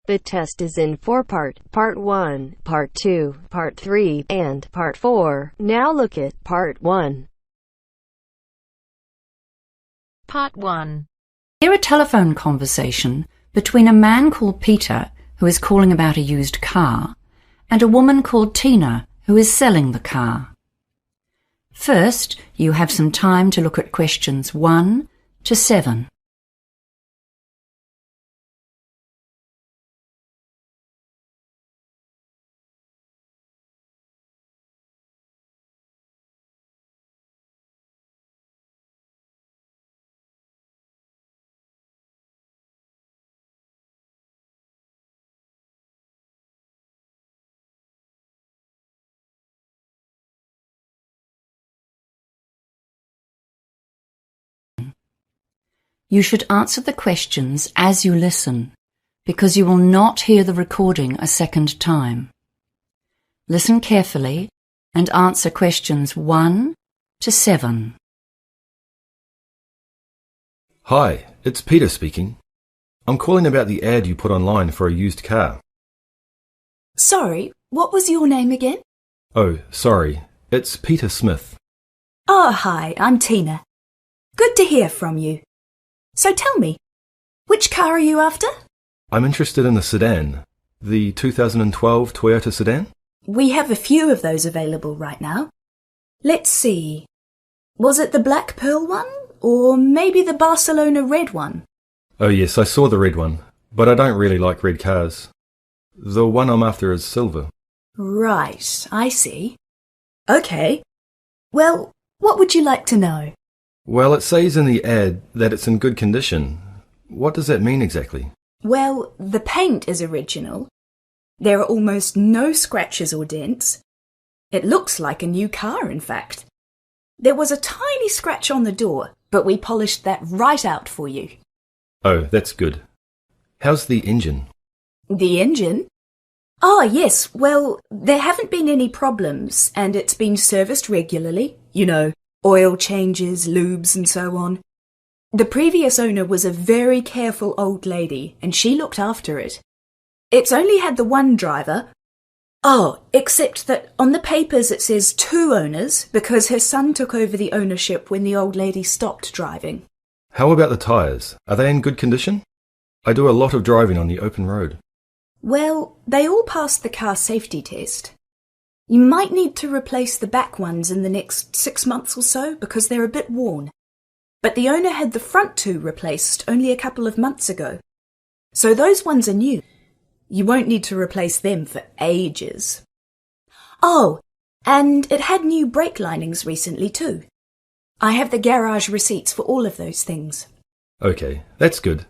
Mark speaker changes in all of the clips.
Speaker 1: The test is in 4-part, Part 1, Part 2, Part 3, and Part 4. Now look at Part 1.
Speaker 2: Part 1.
Speaker 3: Hear a telephone conversation between a man called Peter, who is calling about a used car, and a woman called Tina, who is selling the car. First, you have some time to look at questions 1 to 7. You should answer the questions as you listen, because you will not hear the recording a second time. Listen carefully and answer questions 1 to 7.
Speaker 4: Hi, it's Peter speaking. I'm calling about the ad you put online for a used car.
Speaker 5: Sorry, what was your name again?
Speaker 4: Oh, sorry, it's Peter Smith.
Speaker 5: Oh, hi, I'm Tina. Good to hear from you. So tell me, which car are you after?
Speaker 4: I'm interested in the sedan, the 2012 Toyota sedan.
Speaker 5: We have a few of those available right now. Let's see. Was it the Black Pearl one? Or maybe the Barcelona red one?
Speaker 4: Oh yes, I saw the red one, but I don't really like red cars. The one I'm after is silver.
Speaker 5: Right, I see. Okay. Well, what would you like to know?
Speaker 4: Well, it says in the ad that it's in good condition. What does that mean exactly?
Speaker 5: Well, the paint is original. There are almost no scratches or dents. It looks like a new car, in fact. There was a tiny scratch on the door, but we polished that right out for you.
Speaker 4: Oh, that's good. How's the engine?
Speaker 5: The engine? Ah, yes, well, there haven't been any problems, and it's been serviced regularly. You know, oil changes, lubes, and so on. The previous owner was a very careful old lady, and she looked after it. It's only had the one driver. Oh, except that on the papers it says 2 owners, because her son took over the ownership when the old lady stopped driving.
Speaker 4: How about the tyres? Are they in good condition? I do a lot of driving on the open road.
Speaker 5: Well, they all passed the car safety test. You might need to replace the back ones in the next 6 months or so because they're a bit worn. But the owner had the front 2 replaced only a couple of months ago. So those ones are new. You won't need to replace them for ages. Oh, and it had new brake linings recently too. I have the garage receipts for all of those things.
Speaker 4: Okay, that's good.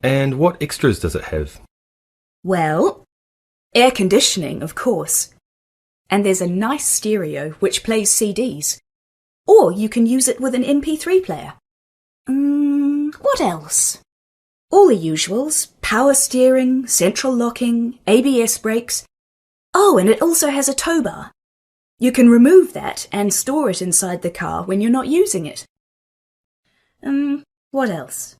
Speaker 4: And what extras does it have?
Speaker 5: Well, air conditioning, of course. And there's a nice stereo which plays CDs. Or you can use it with an MP3 player. What else? All the usuals. Power steering, central locking, ABS brakes. Oh, and it also has a tow bar. You can remove that and store it inside the car when you're not using it. What else?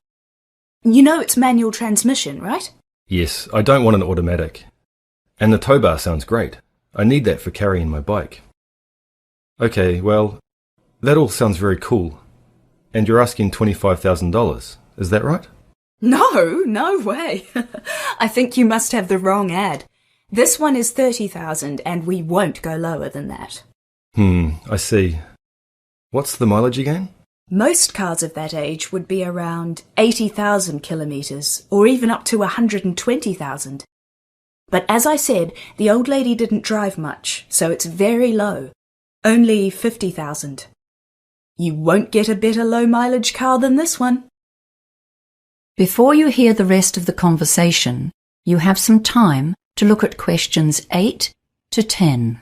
Speaker 5: You know it's manual transmission, right?
Speaker 4: Yes, I don't want an automatic. And the tow bar sounds great. I need that for carrying my bike. Okay, well, that all sounds very cool. And you're asking $25,000, is that right?
Speaker 5: No way. I think you must have the wrong ad. This one is $30,000 and we won't go lower than that.
Speaker 4: I see. What's the mileage again?
Speaker 5: Most cars of that age would be around 80,000 kilometres, or even up to 120,000. But as I said, the old lady didn't drive much, so it's very low. Only 50,000. You won't get a better low-mileage car than this one.
Speaker 3: Before you hear the rest of the conversation, you have some time to look at questions 8 to 10.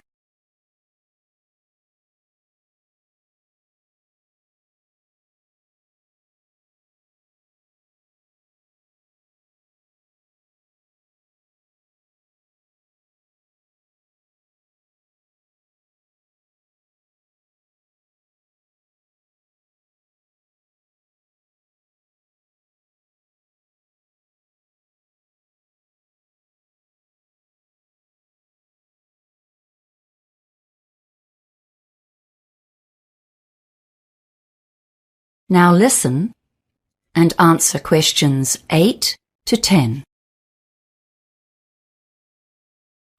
Speaker 3: Now listen and answer questions 8 to 10.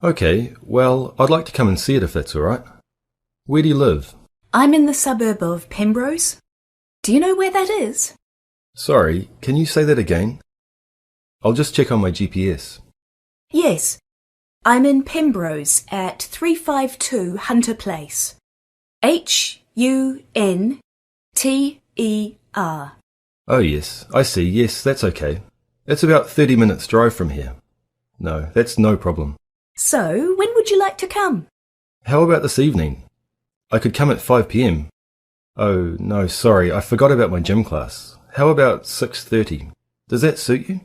Speaker 4: Okay, well, I'd like to come and see it if that's all right. Where do you live?
Speaker 5: I'm in the suburb of Pembrose. Do you know where that is?
Speaker 4: Sorry, can you say that again? I'll just check on my GPS.
Speaker 5: Yes. I'm in Pembrose at 352 Hunter Place. Hunter.
Speaker 4: Oh yes, I see. Yes, that's okay. It's about 30 minutes drive from here. No, that's no problem.
Speaker 5: So, when would you like to come?
Speaker 4: How about this evening? I could come at 5 p.m. Oh, no, sorry, I forgot about my gym class. How about 6:30? Does that suit you?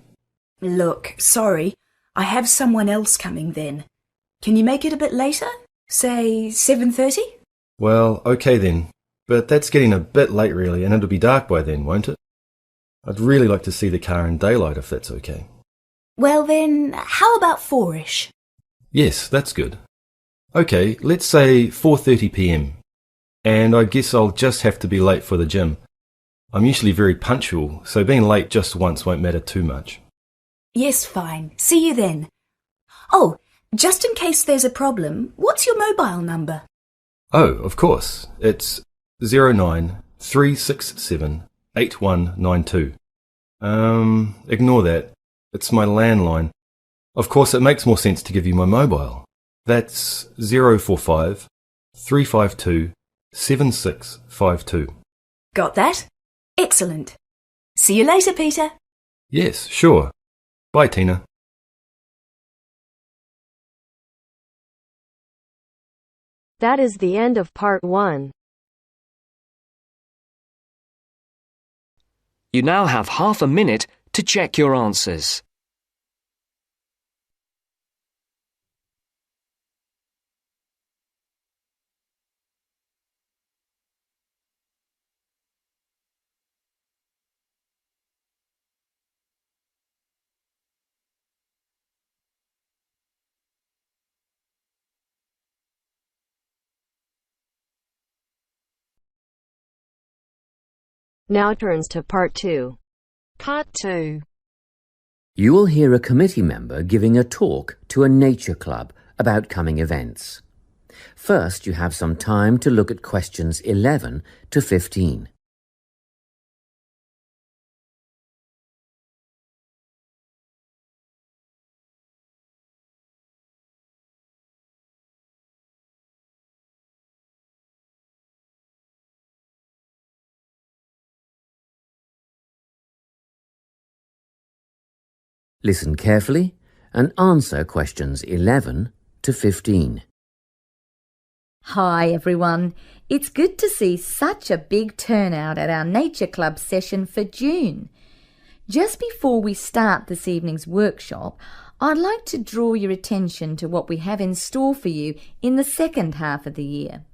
Speaker 5: Look, sorry, I have someone else coming then. Can you make it a bit later? Say 7:30?
Speaker 4: Well, okay then. But that's getting a bit late really, and it'll be dark by then, won't it? I'd really like to see the car in daylight if that's okay.
Speaker 5: Well then, how about 4ish?
Speaker 4: Yes, that's good. Okay, let's say 4:30 p.m. And I guess I'll just have to be late for the gym. I'm usually very punctual, so being late just once won't matter too much.
Speaker 5: Yes, fine. See you then. Oh, just in case there's a problem, what's your mobile number?
Speaker 4: Oh, of course. It's 093678192. Ignore that. It's my landline. Of course, it makes more sense to give you my mobile. That's 045 352 7652.
Speaker 5: Got that? Excellent. See you later, Peter.
Speaker 4: Yes, sure. Bye, Tina.
Speaker 1: That is the end of part 1.
Speaker 6: You now have half a minute to check your answers.
Speaker 1: Now turns to part 2.
Speaker 2: Part 2.
Speaker 7: You will hear a committee member giving a talk to a nature club about coming events. First, you have some time to look at questions 11 to 15. Listen carefully and answer questions 11 to 15.
Speaker 8: Hi everyone, it's good to see such a big turnout at our Nature Club session for June. Just before we start this evening's workshop, I'd like to draw your attention to what we have in store for you in the second half of the year.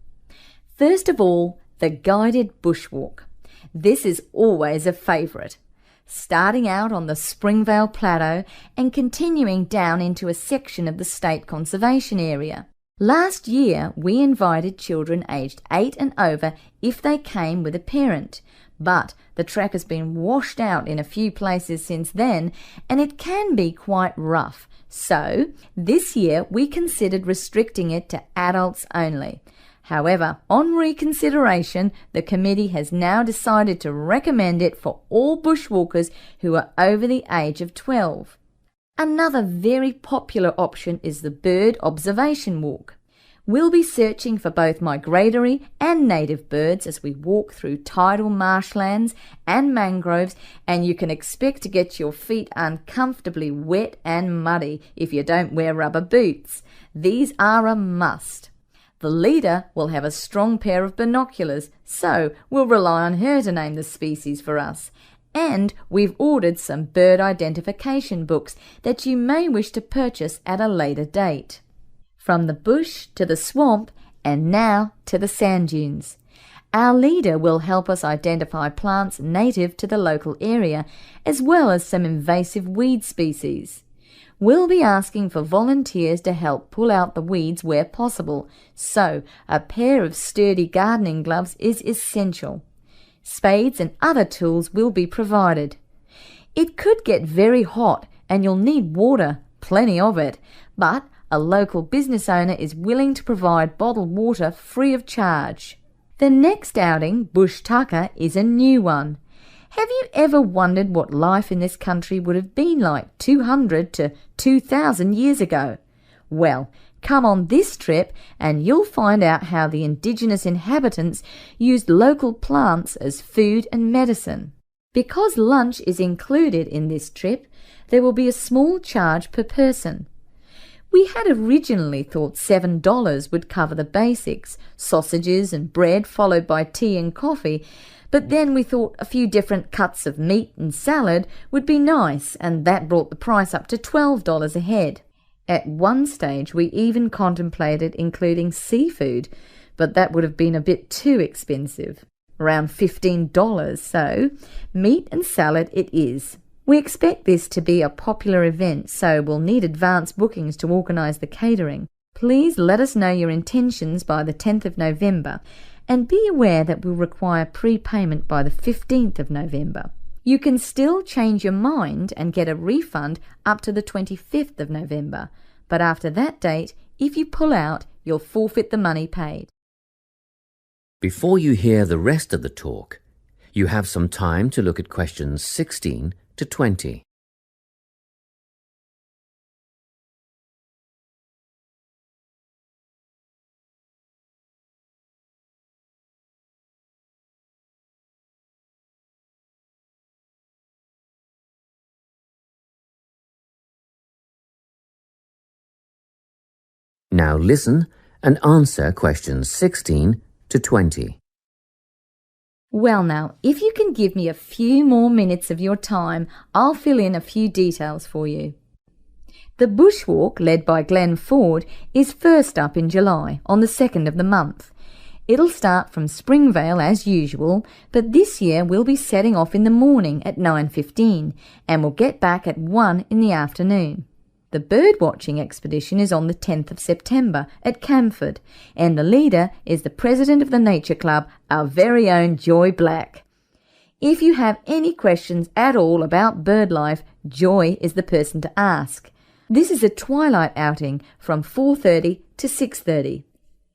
Speaker 8: First of all, the guided bushwalk. This is always a favourite. Starting out on the Springvale Plateau and continuing down into a section of the State Conservation Area. Last year, we invited children aged 8 and over if they came with a parent, but the track has been washed out in a few places since then and it can be quite rough. So, this year we considered restricting it to adults only. However, on reconsideration, the committee has now decided to recommend it for all bushwalkers who are over the age of 12. Another very popular option is the bird observation walk. We'll be searching for both migratory and native birds as we walk through tidal marshlands and mangroves, and you can expect to get your feet uncomfortably wet and muddy if you don't wear rubber boots. These are a must. The leader will have a strong pair of binoculars, so we'll rely on her to name the species for us. And we've ordered some bird identification books that you may wish to purchase at a later date. From the bush to the swamp and now to the sand dunes. Our leader will help us identify plants native to the local area as well as some invasive weed species. We'll be asking for volunteers to help pull out the weeds where possible, so a pair of sturdy gardening gloves is essential. Spades and other tools will be provided. It could get very hot and you'll need water, plenty of it, but a local business owner is willing to provide bottled water free of charge. The next outing, Bush Tucker, is a new one. Have you ever wondered what life in this country would have been like 200 to 2,000 years ago? Well, come on this trip and you'll find out how the indigenous inhabitants used local plants as food and medicine. Because lunch is included in this trip, there will be a small charge per person. We had originally thought $7 would cover the basics, sausages and bread followed by tea and coffee, but then we thought a few different cuts of meat and salad would be nice, and that brought the price up to $12 a head. At one stage we even contemplated including seafood, but that would have been a bit too expensive, around $15, so meat and salad it is. We expect this to be a popular event, so we'll need advance bookings to organise the catering. Please let us know your intentions by the 10th of November, and be aware that we'll require prepayment by the 15th of November. You can still change your mind and get a refund up to the 25th of November, but after that date, if you pull out, you'll forfeit the money paid.
Speaker 7: Before you hear the rest of the talk, you have some time to look at questions 16 to 20. Now listen and answer questions 16 to 20.
Speaker 8: Well now, if you can give me a few more minutes of your time, I'll fill in a few details for you. The bushwalk, led by Glenn Ford, is first up in July, on the 2nd of the month. It'll start from Springvale as usual, but this year we'll be setting off in the morning at 9:15 and we'll get back at 1 in the afternoon. The birdwatching expedition is on the 10th of September at Camford, and the leader is the president of the Nature Club, our very own Joy Black. If you have any questions at all about bird life, Joy is the person to ask. This is a twilight outing from 4:30 to 6:30.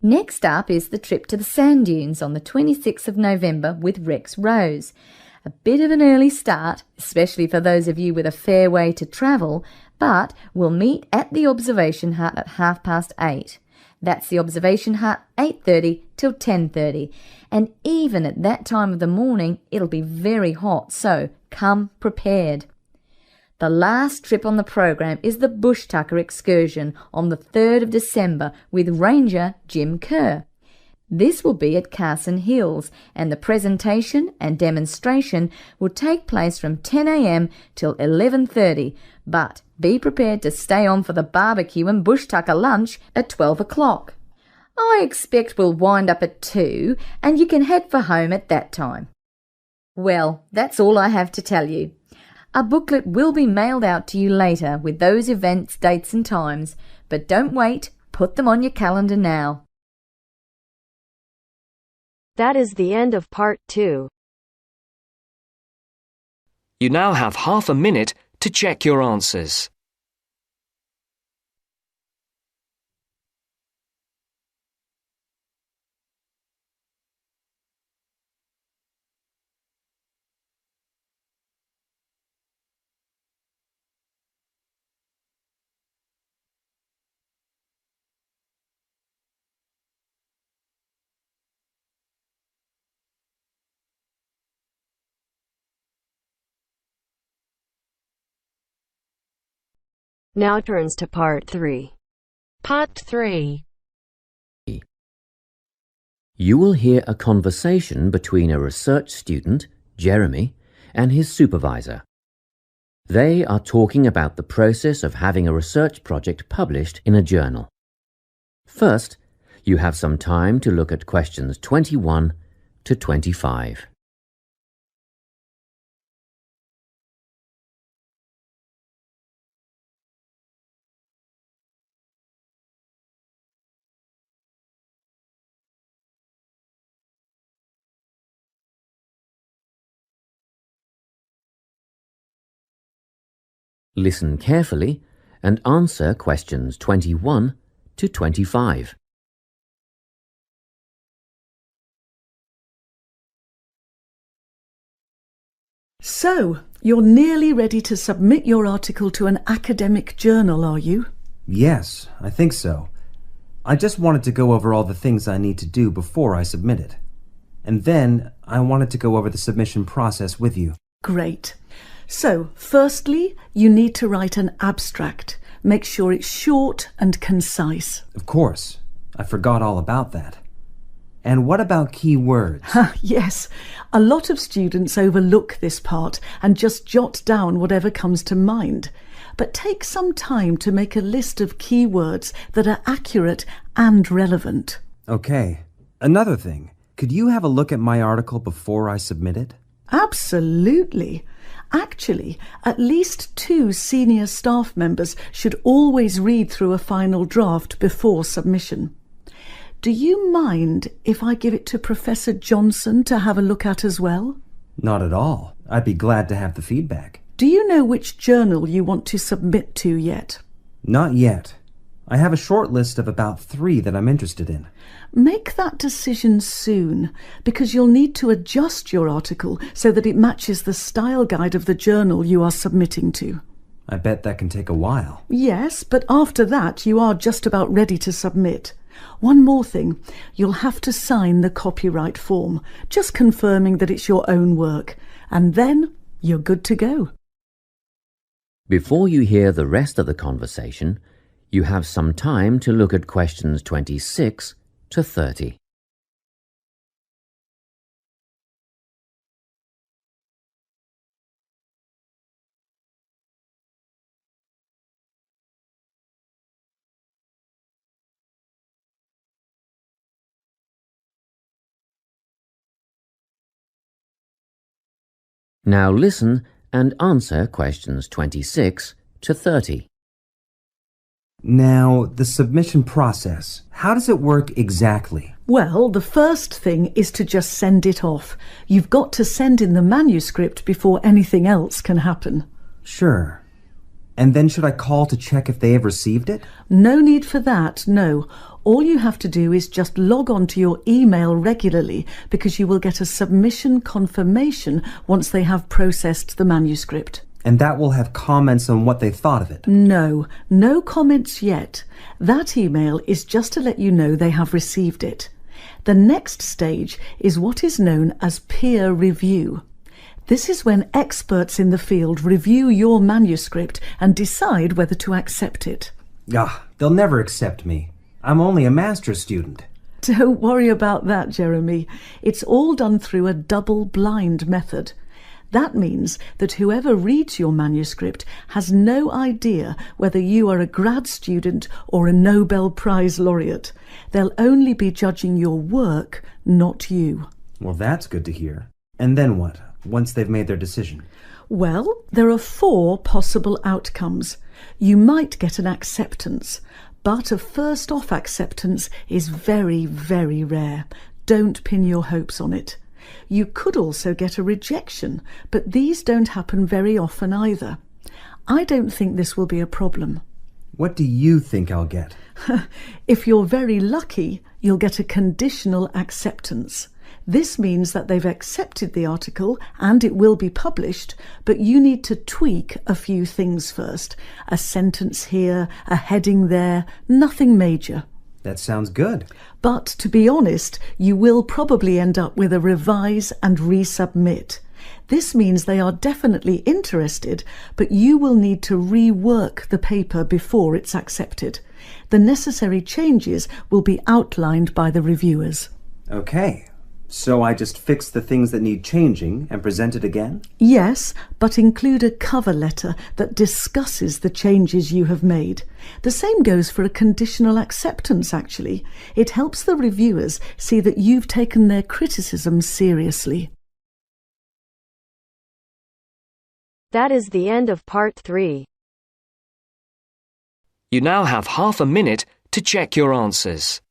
Speaker 8: Next up is the trip to the sand dunes on the 26th of November with Rex Rose. A bit of an early start, especially for those of you with a fair way to travel, but we'll meet at the observation hut at 8:30. That's the observation hut, 8:30 till 10:30. And even at that time of the morning, it'll be very hot, so come prepared. The last trip on the program is the Bush Tucker excursion on the 3rd of December with Ranger Jim Kerr. This will be at Carson Hills, and the presentation and demonstration will take place from 10 a.m. till 11:30, but be prepared to stay on for the barbecue and Bush Tucker lunch at 12 o'clock. I expect we'll wind up at 2, and you can head for home at that time. Well, that's all I have to tell you. A booklet will be mailed out to you later with those events, dates and times, but don't wait, put them on your calendar now.
Speaker 1: That is the end of part 2.
Speaker 6: You now have half a minute to check your answers.
Speaker 1: Now turns to part 3.
Speaker 2: Part 3.
Speaker 7: You will hear a conversation between a research student, Jeremy, and his supervisor. They are talking about the process of having a research project published in a journal. First, you have some time to look at questions 21 to 25. Listen carefully and answer questions 21 to 25.
Speaker 9: So, you're nearly ready to submit your article to an academic journal, are you?
Speaker 10: Yes, I think so. I just wanted to go over all the things I need to do before I submit it. And then I wanted to go over the submission process with you.
Speaker 9: Great. So, firstly, you need to write an abstract. Make sure it's short and concise.
Speaker 10: Of course. I forgot all about that. And what about key words?
Speaker 9: Yes, a lot of students overlook this part and just jot down whatever comes to mind. But take some time to make a list of key words that are accurate and relevant.
Speaker 10: Okay. Another thing, could you have a look at my article before I submit it?
Speaker 9: Absolutely. Actually, at least 2 senior staff members should always read through a final draft before submission. Do you mind if I give it to Professor Johnson to have a look at as well?
Speaker 10: Not at all. I'd be glad to have the feedback.
Speaker 9: Do you know which journal you want to submit to yet?
Speaker 10: Not yet. I have a short list of about 3 that I'm interested in.
Speaker 9: Make that decision soon, because you'll need to adjust your article so that it matches the style guide of the journal you are submitting to.
Speaker 10: I bet that can take a while.
Speaker 9: Yes, but after that you are just about ready to submit. One more thing, you'll have to sign the copyright form, just confirming that it's your own work, and then you're good to go.
Speaker 7: Before you hear the rest of the conversation, you have some time to look at questions 26 to 30. Now listen and answer questions 26 to 30.
Speaker 10: Now, the submission process. How does it work exactly?
Speaker 9: Well, the first thing is to just send it off. You've got to send in the manuscript before anything else can happen.
Speaker 10: Sure. And then should I call to check if they have received it?
Speaker 9: No need for that, no. All you have to do is just log on to your email regularly, because you will get a submission confirmation once they have processed the manuscript.
Speaker 10: And that will have comments on what they thought of it?
Speaker 9: No comments yet. That email is just to let you know they have received it. The next stage is what is known as peer review. This is when experts in the field review your manuscript and decide whether to accept it.
Speaker 10: They'll never accept me. I'm only a master's student.
Speaker 9: Don't worry about that, Jeremy. It's all done through a double-blind method. That means that whoever reads your manuscript has no idea whether you are a grad student or a Nobel Prize laureate. They'll only be judging your work, not you.
Speaker 10: Well, that's good to hear. And then what, once they've made their decision?
Speaker 9: Well, there are 4 possible outcomes. You might get an acceptance, but a first-off acceptance is very, very rare. Don't pin your hopes on it. You could also get a rejection, but these don't happen very often either. I don't think this will be a problem.
Speaker 10: What do you think I'll get?
Speaker 9: If you're very lucky, you'll get a conditional acceptance. This means that they've accepted the article and it will be published, but you need to tweak a few things first. A sentence here, a heading there, nothing major.
Speaker 10: That sounds good.
Speaker 9: But to be honest, you will probably end up with a revise and resubmit. This means they are definitely interested, but you will need to rework the paper before it's accepted. The necessary changes will be outlined by the reviewers.
Speaker 10: Okay. So I just fix the things that need changing and present it again?
Speaker 9: Yes, but include a cover letter that discusses the changes you have made. The same goes for a conditional acceptance, actually. It helps the reviewers see that you've taken their criticism seriously.
Speaker 1: That is the end of part 3.
Speaker 6: You now have half a minute to check your answers.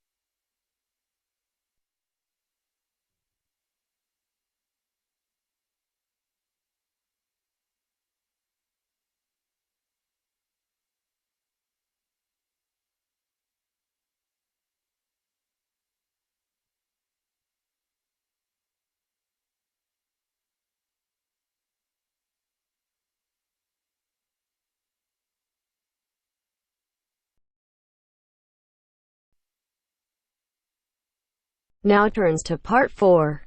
Speaker 1: Now turns to Part 4.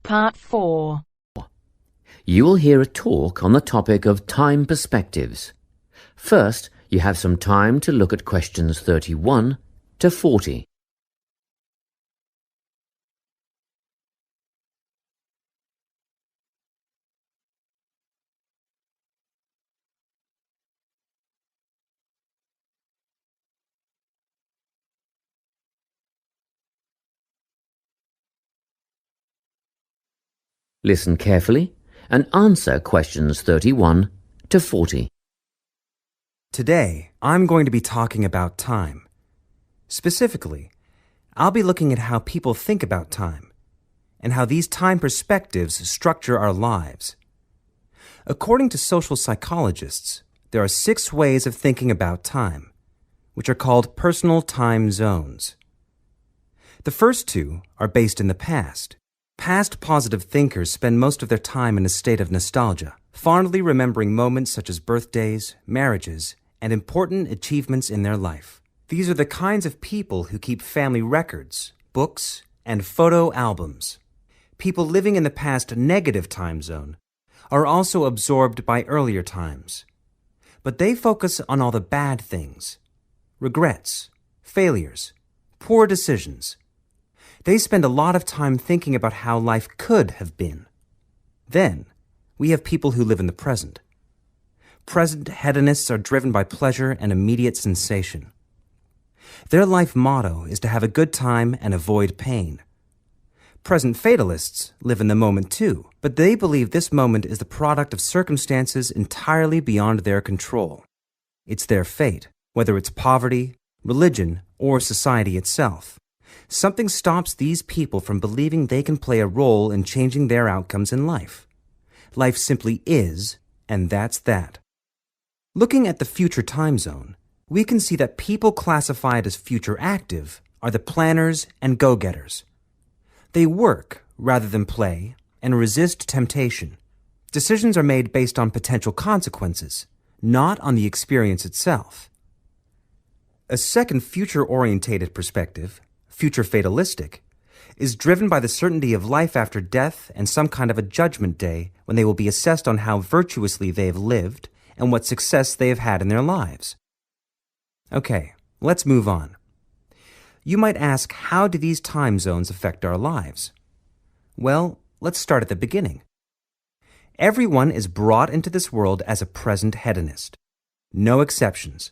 Speaker 2: Part 4.
Speaker 7: You will hear a talk on the topic of time perspectives. First, you have some time to look at questions 31 to 40. Listen carefully and answer questions 31 to 40.
Speaker 10: Today, I'm going to be talking about time. Specifically, I'll be looking at how people think about time and how these time perspectives structure our lives. According to social psychologists, there are 6 ways of thinking about time, which are called personal time zones. The first 2 are based in the past. Past positive thinkers spend most of their time in a state of nostalgia, fondly remembering moments such as birthdays, marriages, and important achievements in their life. These are the kinds of people who keep family records, books, and photo albums. People living in the past negative time zone are also absorbed by earlier times, but they focus on all the bad things, regrets, failures, poor decisions. They spend a lot of time thinking about how life could have been. Then, we have people who live in the present. Present hedonists are driven by pleasure and immediate sensation. Their life motto is to have a good time and avoid pain. Present fatalists live in the moment too, but they believe this moment is the product of circumstances entirely beyond their control. It's their fate, whether it's poverty, religion, or society itself. Something stops these people from believing they can play a role in changing their outcomes in life. Life simply is, and that's that. Looking at the future time zone, we can see that people classified as future active are the planners and go-getters. They work rather than play and resist temptation. Decisions are made based on potential consequences, not on the experience itself. A second future-orientated perspective, future fatalistic, is driven by the certainty of life after death and some kind of a judgment day when they will be assessed on how virtuously they have lived and what success they have had in their lives. Okay, let's move on. You might ask, how do these time zones affect our lives? Well, let's start at the beginning. Everyone is brought into this world as a present hedonist. No exceptions.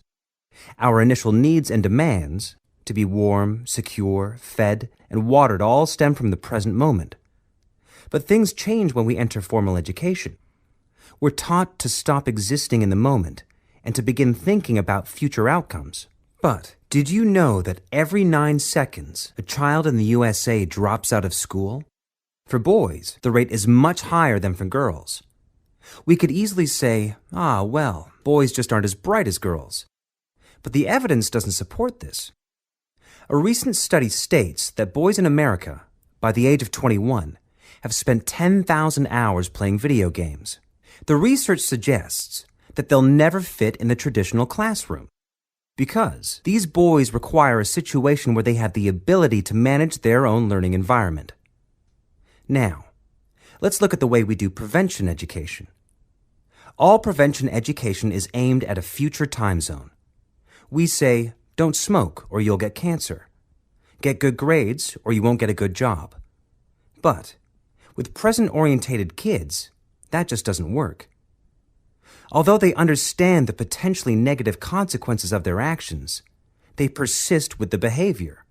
Speaker 10: Our initial needs and demands, to be warm, secure, fed, and watered, all stem from the present moment. But things change when we enter formal education. We're taught to stop existing in the moment and to begin thinking about future outcomes. But did you know that every 9 seconds, a child in the USA drops out of school? For boys, the rate is much higher than for girls. We could easily say, well, boys just aren't as bright as girls. But the evidence doesn't support this. A recent study states that boys in America, by the age of 21, have spent 10,000 hours playing video games. The research suggests that they'll never fit in the traditional classroom because these boys require a situation where they have the ability to manage their own learning environment. Now, let's look at the way we do prevention education. All prevention education is aimed at a future time zone. We say, don't smoke or you'll get cancer. Get good grades or you won't get a good job. But with present-orientated kids, that just doesn't work. Although they understand the potentially negative consequences of their actions, they persist with the behavior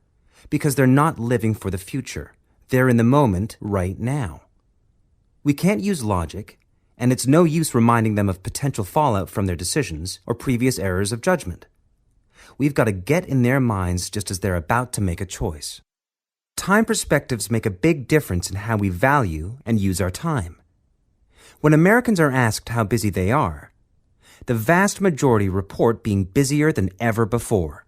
Speaker 10: because they're not living for the future. They're in the moment right now. We can't use logic, and it's no use reminding them of potential fallout from their decisions or previous errors of judgment. We've got to get in their minds just as they're about to make a choice. Time perspectives make a big difference in how we value and use our time. When Americans are asked how busy they are, the vast majority report being busier than ever before.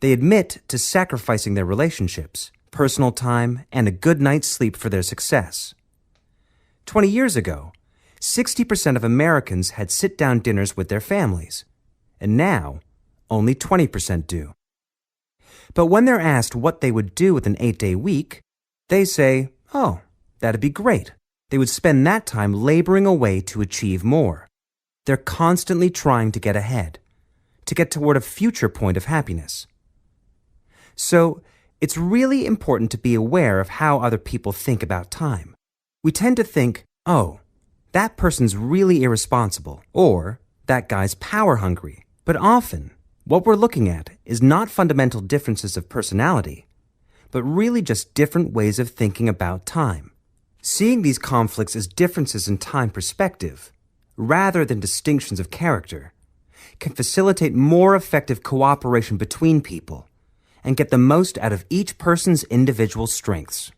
Speaker 10: They admit to sacrificing their relationships, personal time, and a good night's sleep for their success. 20 years ago, 60% of Americans had sit-down dinners with their families, and now only 20% do. But when they're asked what they would do with an 8-day week, they say, oh, that'd be great. They would spend that time laboring away to achieve more. They're constantly trying to get ahead, to get toward a future point of happiness. So, it's really important to be aware of how other people think about time. We tend to think, oh, that person's really irresponsible, or that guy's power hungry. But often, what we're looking at is not fundamental differences of personality, but really just different ways of thinking about time. Seeing these conflicts as differences in time perspective, rather than distinctions of character, can facilitate more effective cooperation between people and get the most out of each person's individual strengths.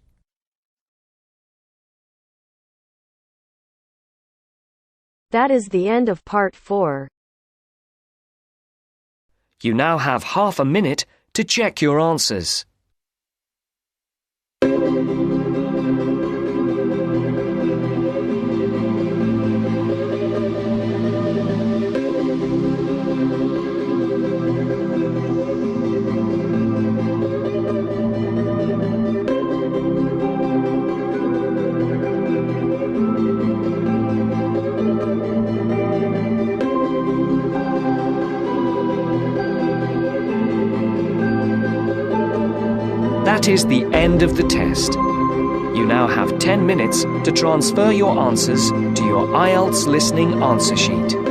Speaker 1: That is the end of part 4.
Speaker 6: You now have half a minute to check your answers. That is the end of the test. You now have 10 minutes to transfer your answers to your Ielts listening answer sheet.